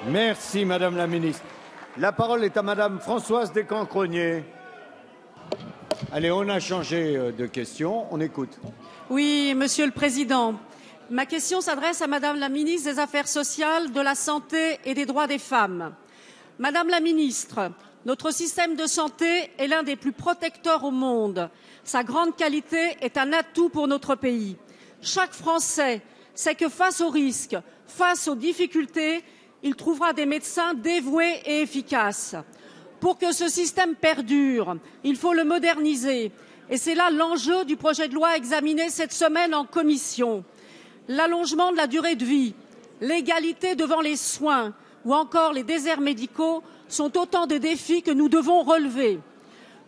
Merci, Madame la Ministre. La parole est à Madame Françoise Descamps-Crosnier. Allez, on a changé de question. On écoute. Oui, Monsieur le Président. Ma question s'adresse à Madame la Ministre des Affaires sociales, de la Santé et des droits des femmes. Madame la Ministre, notre système de santé est l'un des plus protecteurs au monde. Sa grande qualité est un atout pour notre pays. Chaque Français sait que face aux risques, face aux difficultés, il trouvera des médecins dévoués et efficaces. Pour que ce système perdure, il faut le moderniser. Et c'est là l'enjeu du projet de loi examiné cette semaine en commission. L'allongement de la durée de vie, l'égalité devant les soins ou encore les déserts médicaux sont autant de défis que nous devons relever.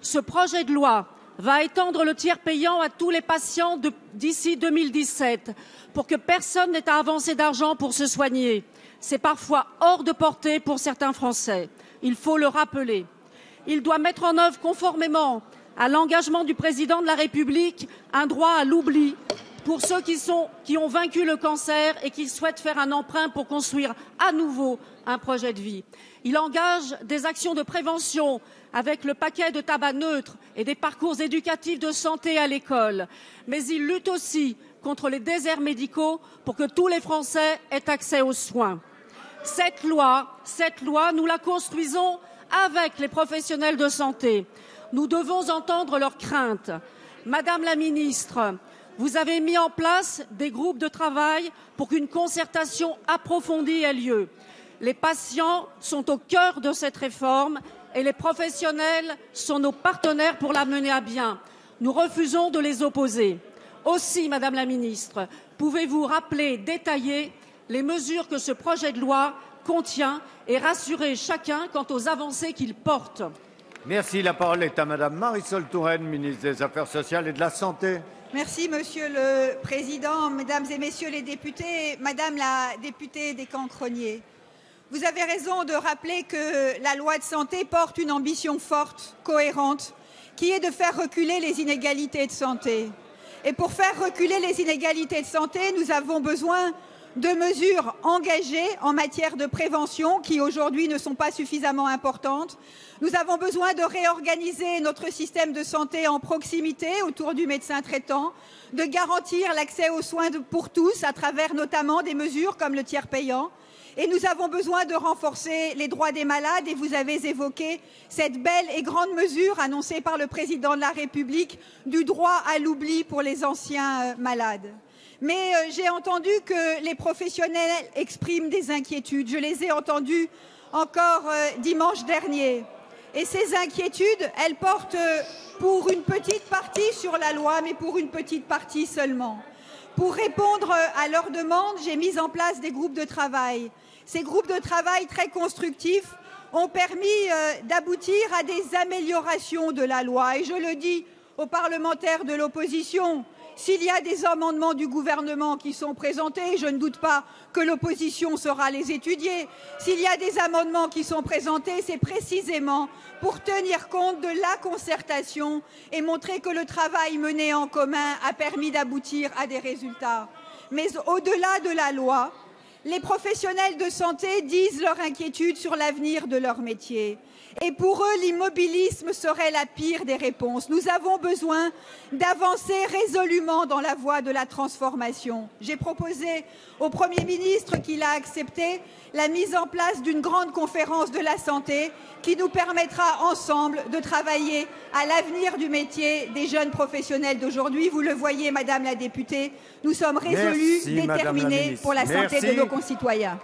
Ce projet de loi va étendre le tiers payant à tous les patients d'ici 2017 pour que personne n'ait à avancer d'argent pour se soigner. C'est parfois hors de portée pour certains Français. Il faut le rappeler. Il doit mettre en œuvre, conformément à l'engagement du président de la République, un droit à l'oubli pour ceux qui ont vaincu le cancer et qui souhaitent faire un emprunt pour construire à nouveau un projet de vie. Il engage des actions de prévention avec le paquet de tabac neutre et des parcours éducatifs de santé à l'école. Mais il lutte aussi contre les déserts médicaux pour que tous les Français aient accès aux soins. Cette loi, nous la construisons avec les professionnels de santé. Nous devons entendre leurs craintes. Madame la Ministre, vous avez mis en place des groupes de travail pour qu'une concertation approfondie ait lieu. Les patients sont au cœur de cette réforme et les professionnels sont nos partenaires pour la mener à bien. Nous refusons de les opposer. Aussi, Madame la Ministre, pouvez-vous rappeler, détailler les mesures que ce projet de loi contient et rassurer chacun quant aux avancées qu'il porte? Merci. La parole est à Madame Marisol Touraine, ministre des Affaires sociales et de la Santé. Merci, Monsieur le Président, Mesdames et Messieurs les députés. Madame la députée Descamps-Crosnier, vous avez raison de rappeler que la loi de santé porte une ambition forte, cohérente, qui est de faire reculer les inégalités de santé. Et pour faire reculer les inégalités de santé, nous avons besoin de mesures engagées en matière de prévention qui aujourd'hui ne sont pas suffisamment importantes. Nous avons besoin de réorganiser notre système de santé en proximité autour du médecin traitant, de garantir l'accès aux soins pour tous à travers notamment des mesures comme le tiers payant. Et nous avons besoin de renforcer les droits des malades et vous avez évoqué cette belle et grande mesure annoncée par le président de la République du droit à l'oubli pour les anciens malades. Mais j'ai entendu que les professionnels expriment des inquiétudes. Je les ai entendus encore dimanche dernier. Et ces inquiétudes, elles portent pour une petite partie sur la loi, mais pour une petite partie seulement. Pour répondre à leurs demandes, j'ai mis en place des groupes de travail. Ces groupes de travail très constructifs ont permis d'aboutir à des améliorations de la loi. Et je le dis aux parlementaires de l'opposition, s'il y a des amendements du gouvernement qui sont présentés, je ne doute pas que l'opposition saura les étudier. S'il y a des amendements qui sont présentés, c'est précisément pour tenir compte de la concertation et montrer que le travail mené en commun a permis d'aboutir à des résultats. Mais au-delà de la loi, les professionnels de santé disent leur inquiétude sur l'avenir de leur métier. Et pour eux, l'immobilisme serait la pire des réponses. Nous avons besoin d'avancer résolument dans la voie de la transformation. J'ai proposé au Premier ministre, qui l'a accepté, la mise en place d'une grande conférence de la santé qui nous permettra ensemble de travailler à l'avenir du métier des jeunes professionnels d'aujourd'hui. Vous le voyez, Madame la députée, nous sommes résolus, déterminés pour la santé de nos concitoyens.